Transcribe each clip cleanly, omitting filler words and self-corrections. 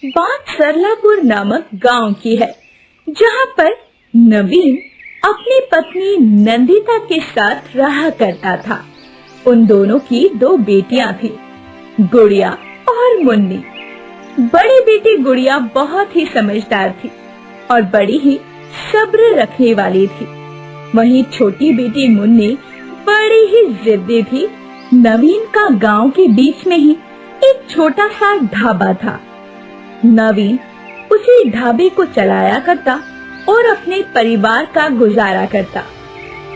बात सरलापुर नामक गांव की है, जहां पर नवीन अपनी पत्नी नंदिता के साथ रहा करता था। उन दोनों की 2 बेटियां थी, गुड़िया और मुन्नी। बड़ी बेटी गुड़िया बहुत ही समझदार थी और बड़ी ही सब्र रखने वाली थी। वहीं छोटी बेटी मुन्नी बड़ी ही जिद्दी थी। नवीन का गांव के बीच में ही एक छोटा सा ढाबा था। नवीन उसी ढाबे को चलाया करता और अपने परिवार का गुजारा करता।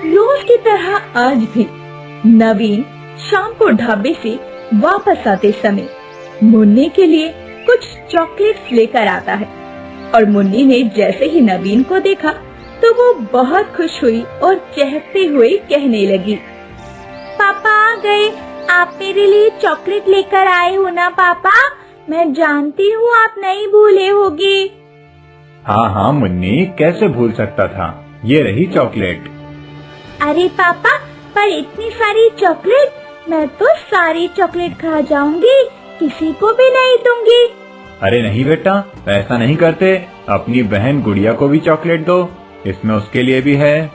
रोज की तरह आज भी नवीन शाम को ढाबे से वापस आते समय मुन्नी के लिए कुछ चॉकलेट्स लेकर आता है और मुन्नी ने जैसे ही नवीन को देखा तो वो बहुत खुश हुई और चहकते हुए कहने लगी, पापा आ गए। आप मेरे लिए चॉकलेट लेकर आए हो ना पापा? मैं जानती हूँ आप नहीं भूले होगे। हाँ हाँ मुन्नी, कैसे भूल सकता था, ये रही चॉकलेट। अरे पापा, पर इतनी सारी चॉकलेट, मैं तो सारी चॉकलेट खा जाऊंगी, किसी को भी नहीं दूंगी। अरे नहीं बेटा, ऐसा नहीं करते। अपनी बहन गुड़िया को भी चॉकलेट दो, इसमें उसके लिए भी है।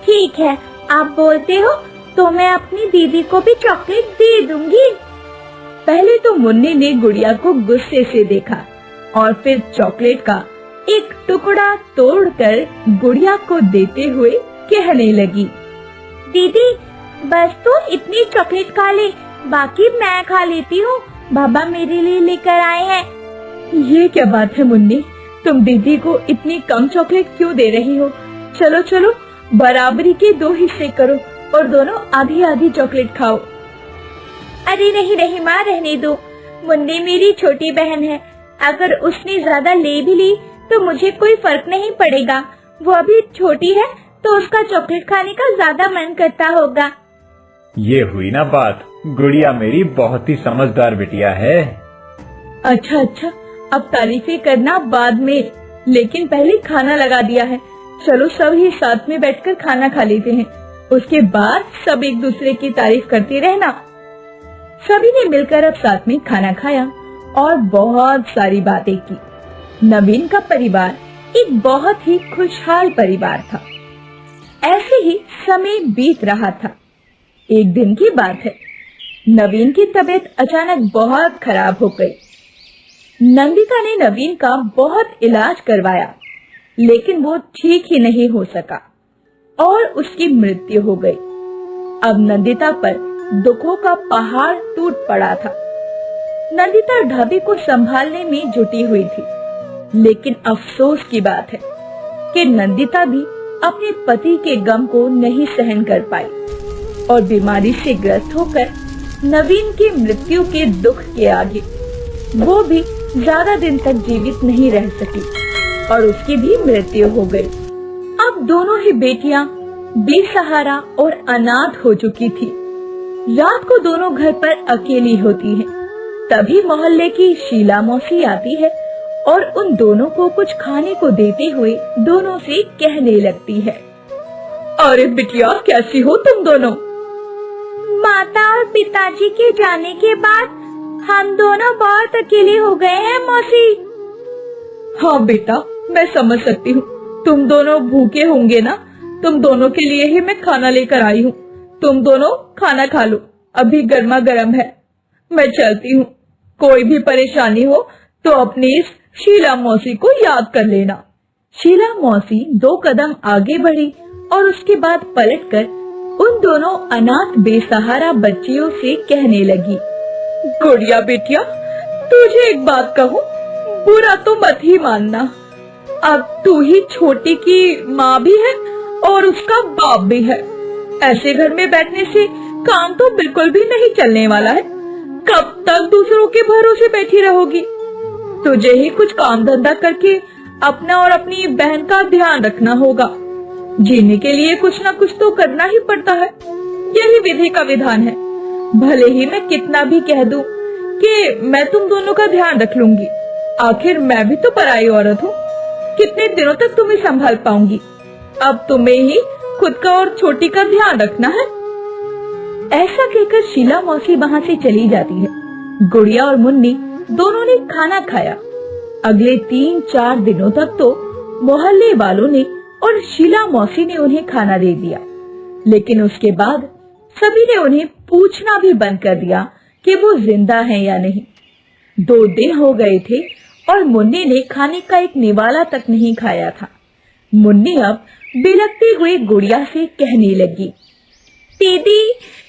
ठीक है, आप बोलते हो तो मैं अपनी दीदी को भी चॉकलेट दे दूंगी। पहले तो मुन्नी ने गुड़िया को गुस्से से देखा और फिर चॉकलेट का एक टुकड़ा तोड़कर गुड़िया को देते हुए कहने लगी, दीदी बस तू इतनी चॉकलेट खा ले, बाकी मैं खा लेती हूँ, बाबा मेरे लिए लेकर आए हैं। ये क्या बात है मुन्नी, तुम दीदी को इतनी कम चॉकलेट क्यों दे रही हो? चलो चलो, बराबरी के 2 हिस्से करो और दोनों आधी आधी चॉकलेट खाओ। अरे नहीं नहीं माँ, रहने दो। मुन्नी मेरी छोटी बहन है, अगर उसने ज्यादा ले भी ली तो मुझे कोई फर्क नहीं पड़ेगा। वो अभी छोटी है तो उसका चॉकलेट खाने का ज्यादा मन करता होगा। ये हुई ना बात, गुड़िया मेरी बहुत ही समझदार बिटिया है। अच्छा अच्छा, अब तारीफें करना बाद में, लेकिन पहले खाना लगा दिया है। चलो सब ही साथ में बैठकर खाना खा लेते हैं, उसके बाद सब एक दूसरे की तारीफ करते रहना। सभी ने मिलकर अब साथ में खाना खाया और बहुत सारी बातें की। नवीन का परिवार एक बहुत ही खुशहाल परिवार था। ऐसे ही समय बीत रहा था। एक दिन की बात है, नवीन की तबीयत अचानक बहुत खराब हो गई। नंदिता ने नवीन का बहुत इलाज करवाया, लेकिन वो ठीक ही नहीं हो सका और उसकी मृत्यु हो गई। अब नंदिता पर दुखों का पहाड़ टूट पड़ा था। नंदिता ढाबे को संभालने में जुटी हुई थी, लेकिन अफसोस की बात है कि नंदिता भी अपने पति के गम को नहीं सहन कर पाई और बीमारी से ग्रस्त होकर नवीन की मृत्यु के दुख के आगे वो भी ज्यादा दिन तक जीवित नहीं रह सकी और उसकी भी मृत्यु हो गई। अब दोनों ही बेटियां बेसहारा और अनाथ हो चुकी थी। रात को दोनों घर पर अकेली होती हैं। तभी मोहल्ले की शीला मौसी आती है और उन दोनों को कुछ खाने को देते हुए दोनों से कहने लगती है, अरे बिटिया कैसी हो तुम दोनों? माता और पिताजी के जाने के बाद हम दोनों बहुत अकेले हो गए हैं मौसी। हाँ बेटा, मैं समझ सकती हूँ, तुम दोनों भूखे होंगे ना, तुम दोनों के लिए ही मैं खाना लेकर आई हूँ। तुम दोनों खाना खा लो, अभी गर्मा गर्म है। मैं चलती हूँ, कोई भी परेशानी हो तो अपनी इस शीला मौसी को याद कर लेना। शीला मौसी 2 कदम आगे बढ़ी और उसके बाद पलटकर उन दोनों अनाथ बेसहारा बच्चियों से कहने लगी, गुड़िया बेटिया, तुझे एक बात कहूँ, बुरा तो मत ही मानना। अब तू ही छोटी की माँ भी है और उसका बाप भी है। ऐसे घर में बैठने से काम तो बिल्कुल भी नहीं चलने वाला है। कब तक दूसरों के भरोसे बैठी रहोगी? तुझे ही कुछ काम धंधा करके अपना और अपनी बहन का ध्यान रखना होगा। जीने के लिए कुछ न कुछ तो करना ही पड़ता है, यही विधि का विधान है। भले ही मैं कितना भी कह दूं कि मैं तुम दोनों का ध्यान रख लूंगी, आखिर मैं भी तो पराई औरत हूँ। कितने दिनों तक तुम्हें संभाल पाऊंगी? अब तुम्हें ही खुद का और छोटी का ध्यान रखना है। ऐसा कहकर शीला मौसी वहाँ से चली जाती है। गुड़िया और मुन्नी दोनों ने खाना खाया अगले 3-4 दिनों तक तो मोहल्ले वालों ने और शीला मौसी ने उन्हें खाना दे दिया, लेकिन उसके बाद सभी ने उन्हें पूछना भी बंद कर दिया कि वो जिंदा हैं या नहीं। 2 दिन हो गए थे और मुन्नी ने खाने का एक निवाला तक नहीं खाया था। मुन्नी अब बिलखती हुई गुड़िया से कहने लगी, दीदी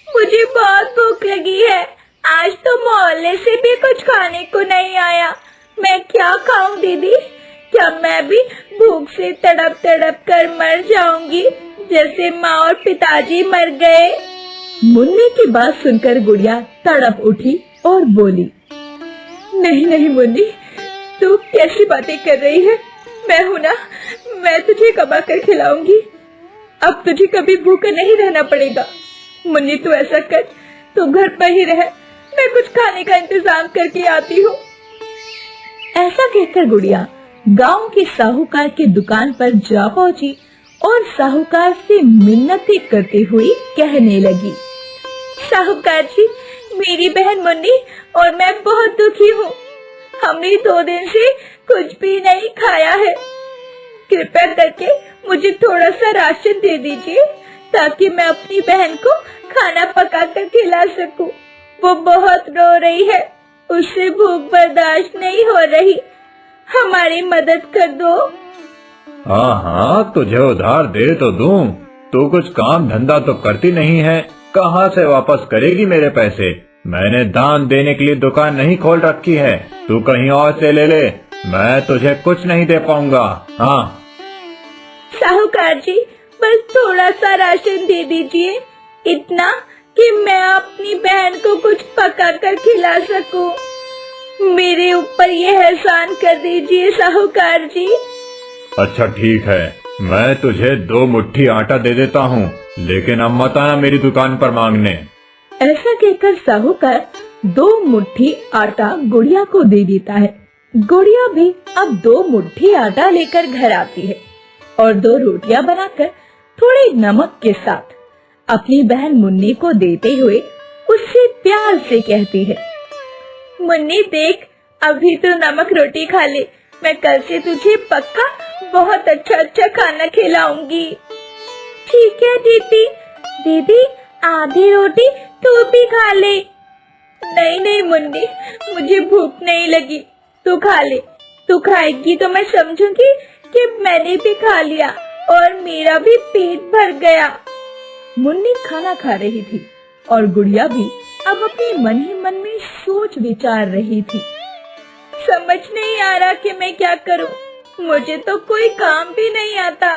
मुझे बहुत भूख लगी है, आज तो मोहल्ले से भी कुछ खाने को नहीं आया, मैं क्या खाऊं दीदी? क्या मैं भी भूख से तड़प तड़प कर मर जाऊंगी जैसे माँ और पिताजी मर गए? मुन्नी की बात सुनकर गुड़िया तड़प उठी और बोली, नहीं नहीं मुन्नी, तू कैसी बातें कर रही है? मैं हूं ना, मैं तुझे कमा कर खिलाऊंगी, अब तुझे कभी भूखा नहीं रहना पड़ेगा। मुन्नी तू ऐसा कर, तू घर पर ही रह, मैं कुछ खाने का इंतजाम करके आती हूँ। ऐसा कहकर गुड़िया गांव के साहूकार की दुकान पर जा पहुंची और साहूकार से मिन्नतें करते हुए कहने लगी, साहूकार जी, मेरी बहन मुन्नी और मैं बहुत दुखी हूँ, हमने 2 दिन से कुछ भी नहीं खाया है, कृपया करके मुझे थोड़ा सा राशन दे दीजिए ताकि मैं अपनी बहन को खाना पका कर खिला सकूं। वो बहुत रो रही है, उससे भूख बर्दाश्त नहीं हो रही, हमारी मदद कर दो। हाँ हाँ, तुझे उधार दे तो दूं, तू कुछ काम धंधा तो करती नहीं है, कहाँ से वापस करेगी मेरे पैसे? मैंने दान देने के लिए दुकान नहीं खोल रखी है, तू कहीं और से ले ले, मैं तुझे कुछ नहीं दे पाऊंगा। हाँ साहूकार जी, बस थोड़ा सा राशन दे दीजिए, इतना कि मैं अपनी बहन को कुछ पका कर खिला सकूं। मेरे ऊपर ये एहसान कर दीजिए साहूकार जी। अच्छा ठीक है, मैं तुझे 2 मुट्ठी आटा दे देता हूँ, लेकिन अब मत आना मेरी दुकान पर मांगने। ऐसा कहकर साहूकार 2 मुट्ठी आटा गुड़िया को दे देता है। गुड़िया भी अब 2 मुट्ठी आटा लेकर घर आती है और 2 रोटियां बनाकर थोड़े नमक के साथ अपनी बहन मुन्नी को देते हुए उससे प्यार से कहती है, मुन्नी देख, अभी तो नमक रोटी खा ले, मैं कल से तुझे पक्का बहुत अच्छा खाना खिलाऊंगी। ठीक है दीदी। दीदी आधी रोटी तू भी खा ले। नहीं नहीं मुन्नी, मुझे भूख नहीं लगी, तू खा ले, तू खाएगी तो मैं समझूंगी कि मैंने भी खा लिया और मेरा भी पेट भर गया। मुन्नी खाना खा रही थी और गुड़िया भी अब अपने मन ही मन में सोच विचार रही थी। समझ नहीं आ रहा कि मैं क्या करूं, मुझे तो कोई काम भी नहीं आता।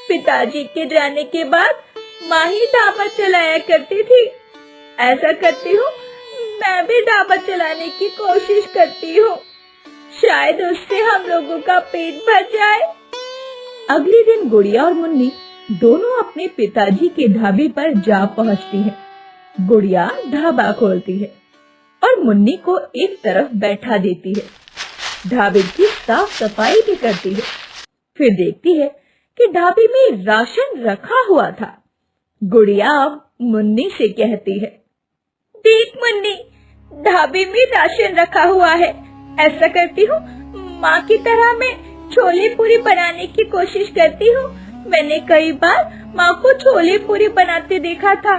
पिताजी के जाने के बाद माँ ही ढाबा चलाया करती थी, ऐसा करती हूँ मैं भी ढाबा चलाने की कोशिश करती हूँ, शायद उससे हम लोगों का पेट भर जाए। अगले दिन गुड़िया और मुन्नी दोनों अपने पिताजी के ढाबे पर जा पहुँचती है। गुड़िया ढाबा खोलती है और मुन्नी को एक तरफ बैठा देती है, ढाबे की साफ सफाई भी करती है। फिर देखती है कि ढाबे में राशन रखा हुआ था। गुड़िया अब मुन्नी से कहती है, देख मुन्नी, ढाबे में राशन रखा हुआ है, ऐसा करती हूँ माँ की तरह मैं छोले पूरी बनाने की कोशिश करती हूँ। मैंने कई बार माँ को छोले पूरी बनाते देखा था,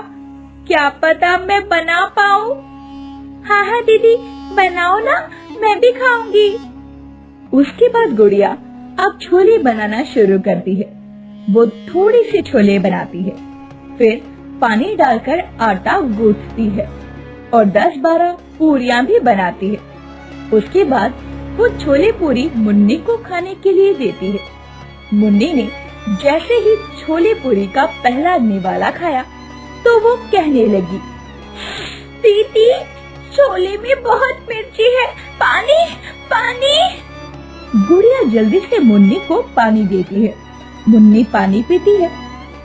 क्या पता मैं बना पाऊँ। हाँ हाँ दीदी, बनाओ ना, मैं भी खाऊंगी। उसके बाद गुड़िया अब छोले बनाना शुरू करती है। वो थोड़ी सी छोले बनाती है, फिर पानी डालकर आटा गूंथती है और 10-12 पूरियां भी बनाती है। उसके बाद वो छोले पूरी मुन्नी को खाने के लिए देती है। मुन्नी ने जैसे ही छोले पूरी का पहला निवाला खाया तो वो कहने लगी, दीदी छोले में बहुत मिर्ची है, पानी पानी। गुड़िया जल्दी से मुन्नी को पानी देती है। मुन्नी पानी पीती है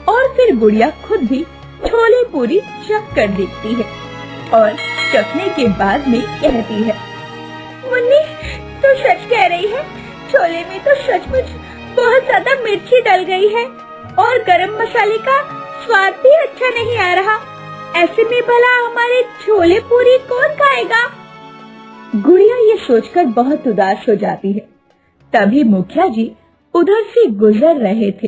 और फिर गुड़िया खुद भी छोले पूरी चख कर देखती है और चखने के बाद में कहती है, मुन्नी तू सच कह रही है, छोले में तो सचमुच बहुत ज्यादा मिर्ची डल गई है और गरम मसाले का स्वाद भी अच्छा नहीं आ रहा। ऐसे में भला हमारे छोले पूरी कौन खाएगा? गुड़िया ये सोचकर बहुत उदास हो जाती है। तभी मुखिया जी उधर से गुजर रहे थे।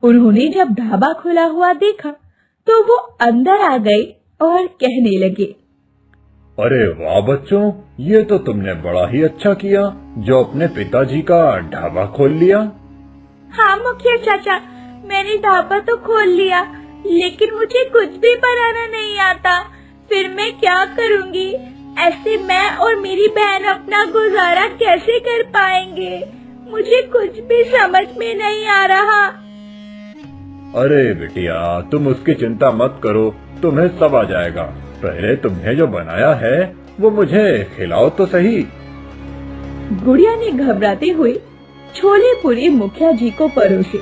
उन्होंने जब ढाबा खुला हुआ देखा तो वो अंदर आ गए और कहने लगे, अरे वाह बच्चों, ये तो तुमने बड़ा ही अच्छा किया जो अपने पिताजी का ढाबा खोल लिया। हाँ मुखिया चाचा, मैंने ढाबा तो खोल लिया, लेकिन मुझे कुछ भी बनाना नहीं आता। फिर मैं क्या करूँगी? ऐसे मैं और मेरी बहन अपना गुजारा कैसे कर पाएंगे? मुझे कुछ भी समझ में नहीं आ रहा। अरे बिटिया, तुम उसकी चिंता मत करो, तुम्हें सब आ जाएगा। पहले तुमने जो बनाया है वो मुझे खिलाओ तो सही। गुड़िया ने घबराते हुए छोले पूरी मुखिया जी को परोसे।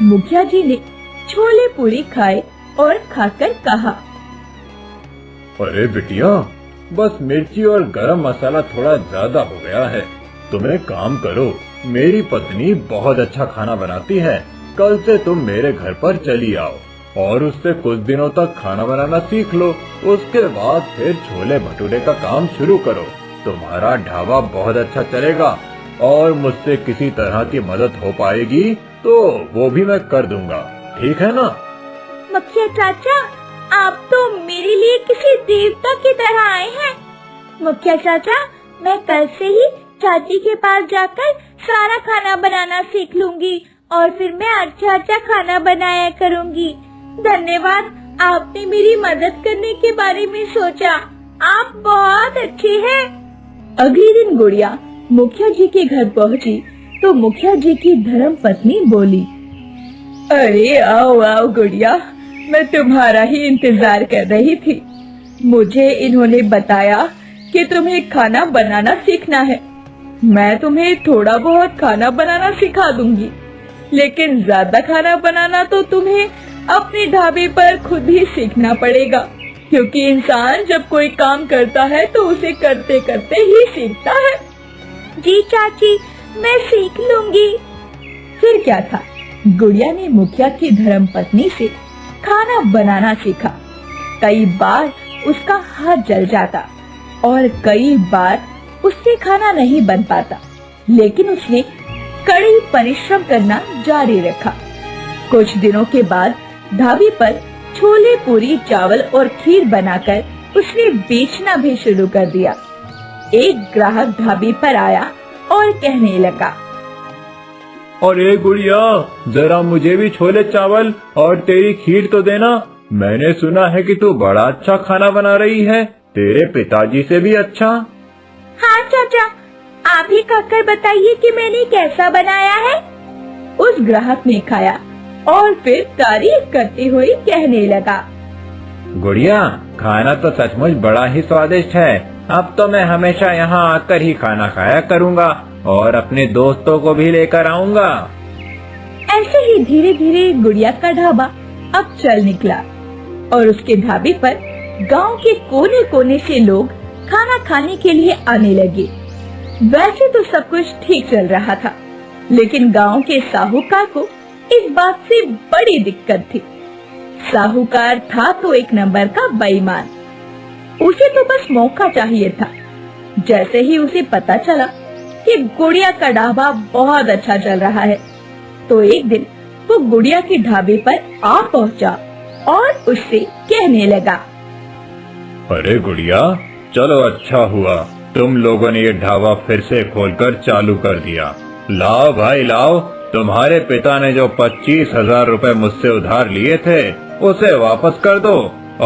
मुखिया जी ने छोले पूरी खाए और खाकर कहा, अरे बिटिया, बस मिर्ची और गरम मसाला थोड़ा ज्यादा हो गया है। तुम एक काम करो, मेरी पत्नी बहुत अच्छा खाना बनाती है। कल से तुम मेरे घर पर चली आओ और उससे कुछ दिनों तक खाना बनाना सीख लो। उसके बाद फिर छोले भटूरे का काम शुरू करो। तुम्हारा ढाबा बहुत अच्छा चलेगा और मुझसे किसी तरह की मदद हो पाएगी तो वो भी मैं कर दूंगा, ठीक है ना? मुखिया चाचा, आप तो मेरे लिए किसी देवता की तरह आए हैं। मुखिया चाचा, मैं कल से ही चाची के पास जाकर सारा खाना बनाना सीख लूंगी और फिर मैं अच्छा अच्छा खाना बनाया करूंगी। धन्यवाद, आपने मेरी मदद करने के बारे में सोचा। आप बहुत अच्छे हैं। अगले दिन गुड़िया मुखिया जी के घर पहुंची तो मुखिया जी की धर्म पत्नी बोली, अरे आओ आओ गुड़िया, मैं तुम्हारा ही इंतजार कर रही थी। मुझे इन्होंने बताया कि तुम्हें खाना बनाना सीखना है। मैं तुम्हें थोड़ा बहुत खाना बनाना सिखा दूंगी, लेकिन ज्यादा खाना बनाना तो तुम्हें अपने ढाबे पर खुद ही सीखना पड़ेगा, क्योंकि इंसान जब कोई काम करता है तो उसे करते करते ही सीखता है। जी चाची, मैं सीख लूंगी। फिर क्या था, गुड़िया ने मुखिया की धर्म पत्नी से खाना बनाना सीखा। कई बार उसका हाथ जल जाता और कई बार उससे खाना नहीं बन पाता, लेकिन उसने कड़ी परिश्रम करना जारी रखा। कुछ दिनों के बाद ढाबे पर छोले पूरी चावल और खीर बनाकर उसने बेचना भी शुरू कर दिया। एक ग्राहक ढाबे पर आया और कहने लगा, अरे गुड़िया, जरा मुझे भी छोले चावल और तेरी खीर तो देना। मैंने सुना है कि तू बड़ा अच्छा खाना बना रही है, तेरे पिताजी से भी अच्छा। हाँ चाचा, आप ही खाकर बताइए कि मैंने कैसा बनाया है। उस ग्राहक ने खाया और फिर तारीफ करते हुए कहने लगा, गुड़िया, खाना तो सचमुच बड़ा ही स्वादिष्ट है। अब तो मैं हमेशा यहाँ आकर ही खाना खाया करूँगा और अपने दोस्तों को भी लेकर आऊँगा। ऐसे ही धीरे धीरे गुड़िया का ढाबा अब चल निकला और उसके ढाबे पर गांव के कोने कोने से लोग खाना खाने के लिए आने लगे। वैसे तो सब कुछ ठीक चल रहा था, लेकिन गांव के साहूकार को इस बात से बड़ी दिक्कत थी। साहूकार था तो एक नंबर का बेईमान। उसे तो बस मौका चाहिए था। जैसे ही उसे पता चला कि गुड़िया का ढाबा बहुत अच्छा चल रहा है, तो एक दिन वो गुड़िया के ढाबे पर आ पहुंचा और उससे कहने लगा, अरे गुड़िया, चलो अच्छा हुआ तुम लोगों ने ये ढाबा फिर से खोलकर चालू कर दिया। लाओ भाई लाओ, तुम्हारे पिता ने जो 25,000 रुपए मुझसे उधार लिए थे उसे वापस कर दो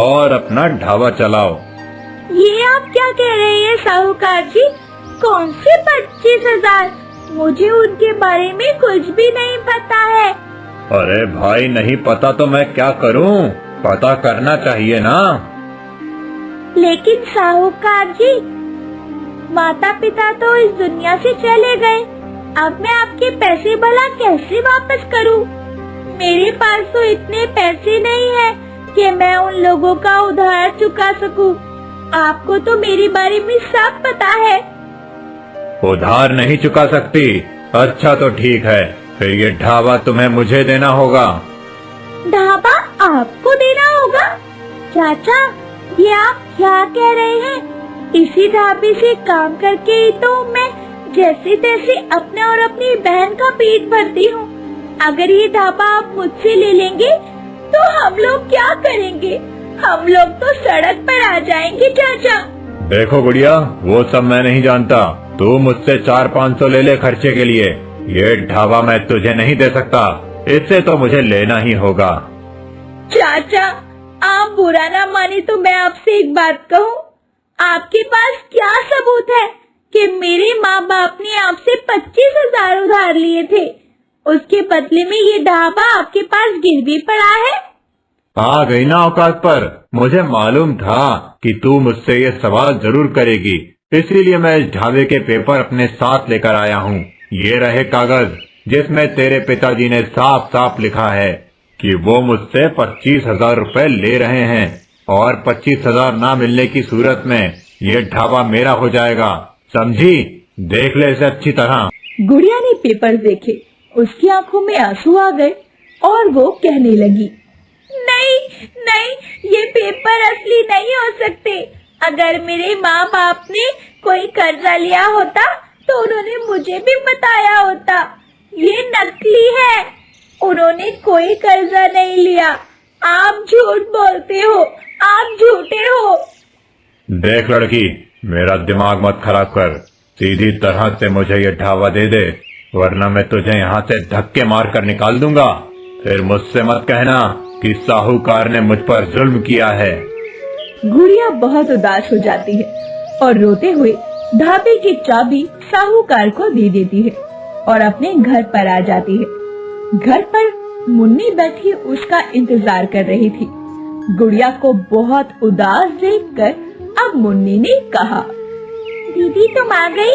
और अपना ढाबा चलाओ। ये आप क्या कह रहे हैं साहूकार जी? कौन से 25,000? मुझे उनके बारे में कुछ भी नहीं पता है। अरे भाई, नहीं पता तो मैं क्या करूं? पता करना चाहिए ना। लेकिन साहूकार जी, माता पिता तो इस दुनिया से चले गए। अब मैं आपके पैसे भला कैसे वापस करूं? मेरे पास तो इतने पैसे नहीं है कि मैं उन लोगों का उधार चुका सकूं। आपको तो मेरे बारे में सब पता है। उधार नहीं चुका सकती? अच्छा तो ठीक है, फिर ये ढाबा तुम्हें मुझे देना होगा। ढाबा आपको देना होगा? चाचा, ये आप क्या कह रहे हैं? इसी ढाबे से काम करके ही तो मैं जैसे तैसे अपने और अपनी बहन का पेट भरती हूँ। अगर ये ढाबा आप मुझसे ले लेंगे तो हम लोग क्या करेंगे? हम लोग तो सड़क पर आ जाएंगे चाचा। देखो गुड़िया, वो सब मैं नहीं जानता। तू मुझसे 400-500 ले ले खर्चे के लिए। ये ढाबा मैं तुझे नहीं दे सकता, इससे तो मुझे लेना ही होगा। चाचा, आप बुरा ना माने तो मैं आपसे एक बात कहूँ। आपके पास क्या सबूत है कि मेरे माँ बाप ने आपसे 25,000 उधार लिए थे? उसके बदले में ये ढाबा आपके पास गिरवी पड़ा है। आ गई ना औकात पर। मुझे मालूम था कि तू मुझसे ये सवाल जरूर करेगी, इसीलिए मैं इस ढाबे के पेपर अपने साथ लेकर आया हूँ। ये रहे कागज जिसमें तेरे पिताजी ने साफ साफ लिखा है कि वो मुझसे 25,000 रुपए ले रहे हैं और 25,000 ना मिलने की सूरत में ये ढाबा मेरा हो जाएगा। समझी? देख ले इसे अच्छी तरह। गुड़िया ने पेपर देखे, उसकी आंखों में आंसू आ गए और वो कहने लगी, नहीं नहीं, ये पेपर असली नहीं हो सकते। अगर मेरे माँ बाप ने कोई कर्जा लिया होता तो उन्होंने मुझे भी बताया होता। ये नकली है, उन्होंने कोई कर्जा नहीं लिया। आप झूठ बोलते हो, आप झूठे हो। देख लड़की, मेरा दिमाग मत खराब कर। सीधी तरह से मुझे ये ढाबा दे दे, वरना मैं तुझे यहाँ से धक्के मार कर निकाल दूंगा। फिर मुझसे मत कहना कि साहूकार ने मुझ पर जुल्म किया है। गुड़िया बहुत उदास हो जाती है और रोते हुए ढाबे की चाबी साहूकार को दे देती है और अपने घर पर आ जाती है। घर पर मुन्नी बैठी उसका इंतजार कर रही थी। गुड़िया को बहुत उदास देखकर अब मुन्नी ने कहा, दीदी तुम आ गई?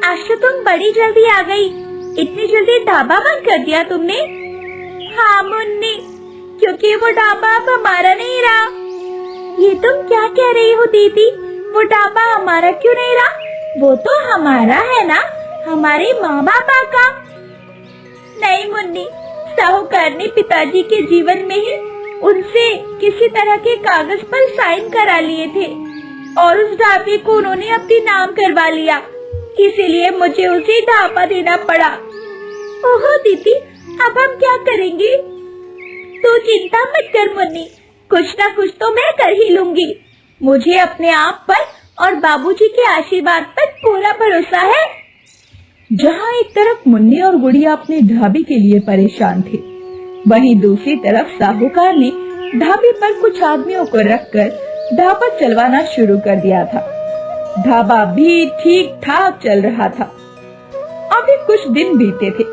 आज तो तुम बड़ी जल्दी आ गई। इतनी जल्दी ढाबा बंद कर दिया तुमने? हाँ मुन्नी, क्योंकि वो ढाबा अब हमारा नहीं रहा। ये तुम क्या कह रही हो दीदी? वो ढाबा हमारा क्यों नहीं रहा? वो तो हमारा है ना, हमारे माँ बाप का। नहीं मुन्नी, साहूकार ने पिताजी के जीवन में ही उनसे किसी तरह के कागज पर साइन करा लिए थे और उस ढाबे को उन्होंने अपने नाम करवा लिया, इसीलिए मुझे उसे ढाबा देना पड़ा। ओहो दीदी, अब हम क्या करेंगे? तू चिंता मत कर मुन्नी, कुछ ना कुछ तो मैं कर ही लूंगी। मुझे अपने आप पर और बाबूजी के आशीर्वाद पर पूरा भरोसा है। जहाँ एक तरफ मुन्नी और गुड़िया अपने ढाबे के लिए परेशान थे, वहीं दूसरी तरफ साहूकार ने ढाबे पर कुछ आदमियों को रखकर ढाबा चलवाना शुरू कर दिया था। ढाबा भी ठीक ठाक चल रहा था। अभी कुछ दिन बीते थे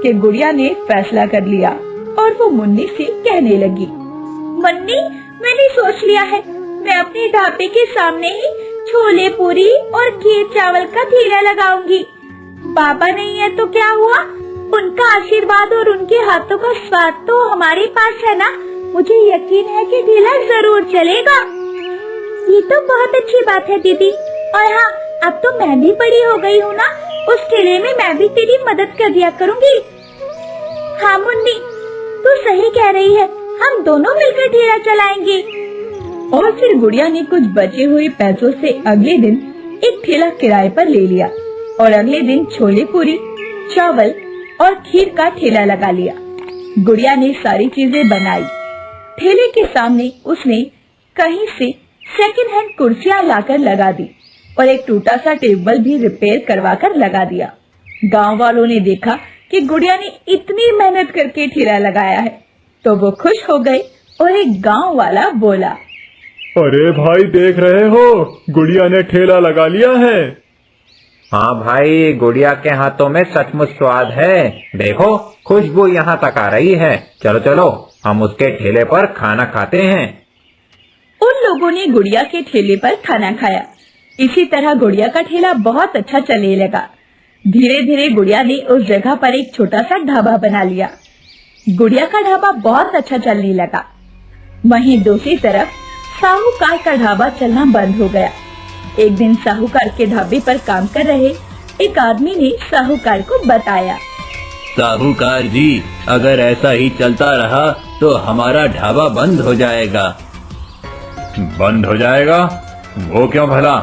कि गुड़िया ने फैसला कर लिया और वो मुन्नी से कहने लगी, मुन्नी मैंने सोच लिया है, मैं अपने ढाबे के सामने ही छोले पूरी और खीर चावल का ठेला लगाऊंगी। बाबा नहीं है तो क्या हुआ, उनका आशीर्वाद और उनके हाथों का स्वाद तो हमारे पास है ना। मुझे यकीन है कि ठेला जरूर चलेगा। ये तो बहुत अच्छी बात है दीदी। और हाँ, अब तो मैं भी बड़ी हो गई हूँ ना, उस ठेले में मैं भी तेरी मदद कर दिया करूँगी। हाँ मुन्नी, तू सही कह रही है, हम दोनों मिलकर ठेला चलाएंगे। और फिर गुड़िया ने कुछ बचे हुए पैसों से अगले दिन एक ठेला किराए पर ले लिया और अगले दिन छोले पूरी, चावल और खीर का ठेला लगा लिया। गुड़िया ने सारी चीजें बनाई। ठेले के सामने उसने कहीं से सेकंड हैंड कुर्सियां लाकर लगा दी और एक टूटा सा टेबल भी रिपेयर करवाकर लगा दिया। गांव वालों ने देखा कि गुड़िया ने इतनी मेहनत करके ठेला लगाया है तो वो खुश हो गए और एक गांव वाला बोला, अरे भाई देख रहे हो, गुड़िया ने ठेला लगा लिया है। हाँ भाई, गुड़िया के हाथों में सचमुच स्वाद है। देखो खुशबू यहाँ तक आ रही है। चलो चलो हम उसके ठेले पर खाना खाते हैं। उन लोगों ने गुड़िया के ठेले पर खाना खाया। इसी तरह गुड़िया का ठेला बहुत अच्छा चलने लगा। धीरे धीरे गुड़िया ने उस जगह पर एक छोटा सा ढाबा बना लिया। गुड़िया का ढाबा बहुत अच्छा चलने लगा। वहीं दूसरी तरफ साहूकार का ढाबा चलना बंद हो गया। एक दिन साहूकार के ढाबे पर काम कर रहे एक आदमी ने साहूकार को बताया, साहूकार जी, अगर ऐसा ही चलता रहा तो हमारा ढाबा बंद हो जाएगा। बंद हो जाएगा? वो क्यों भला?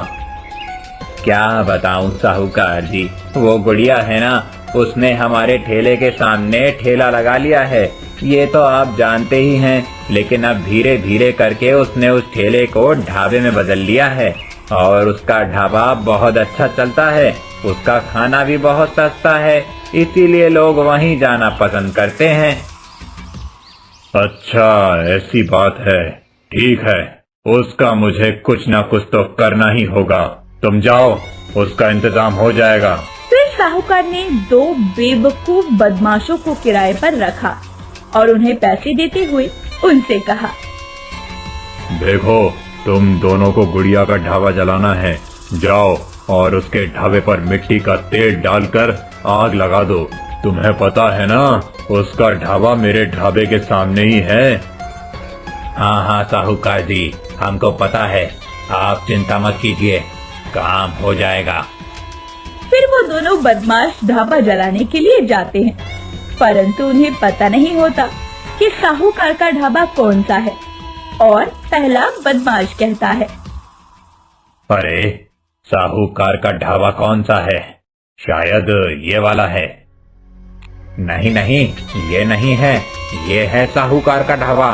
क्या बताऊं साहूकार जी, वो गुड़िया है ना, उसने हमारे ठेले के सामने ठेला लगा लिया है। ये तो आप जानते ही हैं, लेकिन अब धीरे धीरे करके उसने उस ठेले को ढाबे में बदल लिया है और उसका ढाबा बहुत अच्छा चलता है। उसका खाना भी बहुत सस्ता है, इसीलिए लोग वहीं जाना पसंद करते हैं। अच्छा, ऐसी बात है। ठीक है, उसका मुझे कुछ न कुछ तो करना ही होगा। तुम जाओ, उसका इंतजाम हो जाएगा। फिर साहूकार ने 2 बेवकूफ बदमाशों को किराए पर रखा और उन्हें पैसे देते हुए उनसे कहा, देखो, तुम दोनों को गुड़िया का ढाबा जलाना है। जाओ और उसके ढाबे पर मिट्टी का तेल डालकर आग लगा दो। तुम्हें पता है ना, उसका ढाबा मेरे ढाबे के सामने ही है। हाँ हाँ साहूकार जी, हमको पता है, आप चिंता मत कीजिए, काम हो जाएगा। फिर वो दोनों बदमाश ढाबा जलाने के लिए जाते हैं, परंतु उन्हें पता नहीं होता कि साहूकार का ढाबा कौन सा है। और पहला बदमाश कहता है, अरे, साहूकार का ढाबा कौन सा है? शायद ये वाला है। नहीं नहीं, ये नहीं है, ये है साहूकार का ढाबा।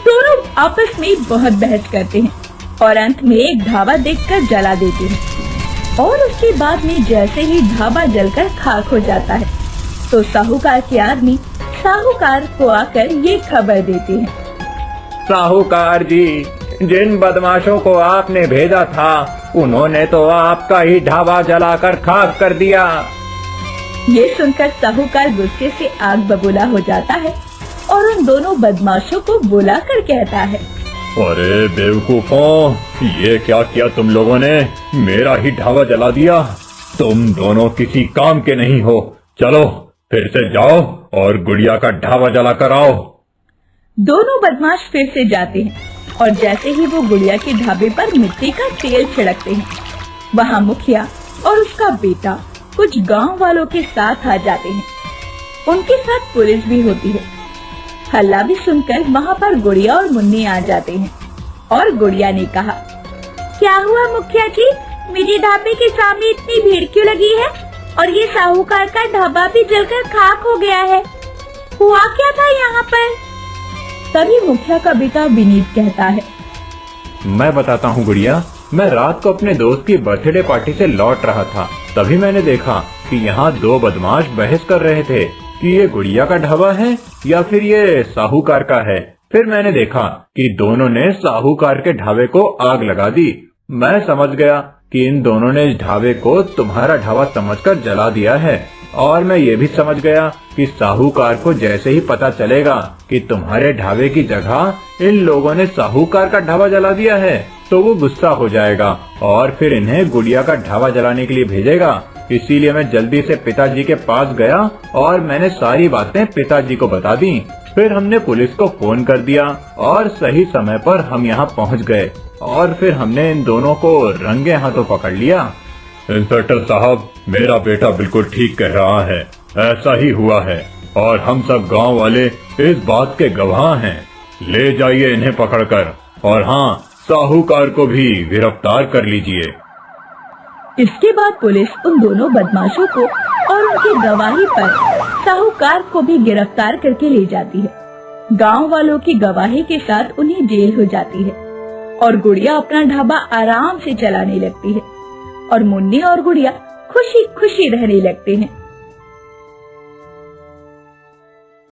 दोनों आपस में बहुत बहस करते हैं और अंत में एक ढाबा देखकर जला देते हैं। और उसके बाद में जैसे ही ढाबा जलकर खाक हो जाता है, तो साहूकार के आदमी साहूकार को आकर ये खबर देते हैं, साहूकार जी, जिन बदमाशों को आपने भेजा था, उन्होंने तो आपका ही ढाबा जलाकर खाक कर दिया। ये सुनकर साहूकार गुस्से से आग बबूला हो जाता है और उन दोनों बदमाशों को बुलाकर कहता है, अरे बेवकूफों, ये क्या किया तुम लोगों ने? मेरा ही ढाबा जला दिया। तुम दोनों किसी काम के नहीं हो। चलो फिर से जाओ और गुड़िया का ढाबा जला कर आओ। दोनों बदमाश फिर से जाते हैं और जैसे ही वो गुड़िया के ढाबे पर मिट्टी का तेल छिड़कते हैं, वहाँ मुखिया और उसका बेटा कुछ गांव वालों के साथ आ जाते हैं। उनके साथ पुलिस भी होती है। हल्ला भी सुनकर वहाँ पर गुड़िया और मुन्नी आ जाते हैं और गुड़िया ने कहा, क्या हुआ मुखिया जी, मेरे ढाबे के सामने इतनी भीड़ क्यों लगी है और ये साहूकार का ढाबा भी जलकर खाक हो गया है, हुआ क्या था यहाँ पर? तभी मुखिया का बेटा विनीत कहता है, मैं बताता हूँ गुड़िया, मैं रात को अपने दोस्त की बर्थडे पार्टी से लौट रहा था, तभी मैंने देखा कि यहाँ 2 बदमाश बहस कर रहे थे कि ये गुड़िया का ढाबा है या फिर ये साहूकार का है। फिर मैंने देखा कि दोनों ने साहूकार के ढाबे को आग लगा दी। मैं समझ गया कि इन दोनों ने इस ढाबे को तुम्हारा ढाबा समझकर जला दिया है, और मैं ये भी समझ गया कि साहूकार को जैसे ही पता चलेगा कि तुम्हारे ढाबे की जगह इन लोगों ने साहूकार का ढाबा जला दिया है, तो वो गुस्सा हो जाएगा और फिर इन्हें गुड़िया का ढाबा जलाने के लिए भेजेगा। इसीलिए मैं जल्दी से पिताजी के पास गया और मैंने सारी बातें पिताजी को बता दी। फिर हमने पुलिस को फोन कर दिया और सही समय पर हम यहाँ पहुँच गए और फिर हमने इन दोनों को रंगे हाथों पकड़ लिया। इंस्पेक्टर साहब, मेरा बेटा बिल्कुल ठीक कह रहा है, ऐसा ही हुआ है और हम सब गांव वाले इस बात के गवाह हैं। ले जाइए इन्हें पकड़कर, और हाँ, साहूकार को भी गिरफ्तार कर लीजिए। इसके बाद पुलिस उन दोनों बदमाशों को और उनकी गवाही पर साहूकार को भी गिरफ्तार करके ले जाती है। गांव वालों की गवाही के साथ उन्हें जेल हो जाती है और गुड़िया अपना ढाबा आराम से चलाने लगती है और मुन्नी और गुड़िया खुशी खुशी रहने लगते हैं।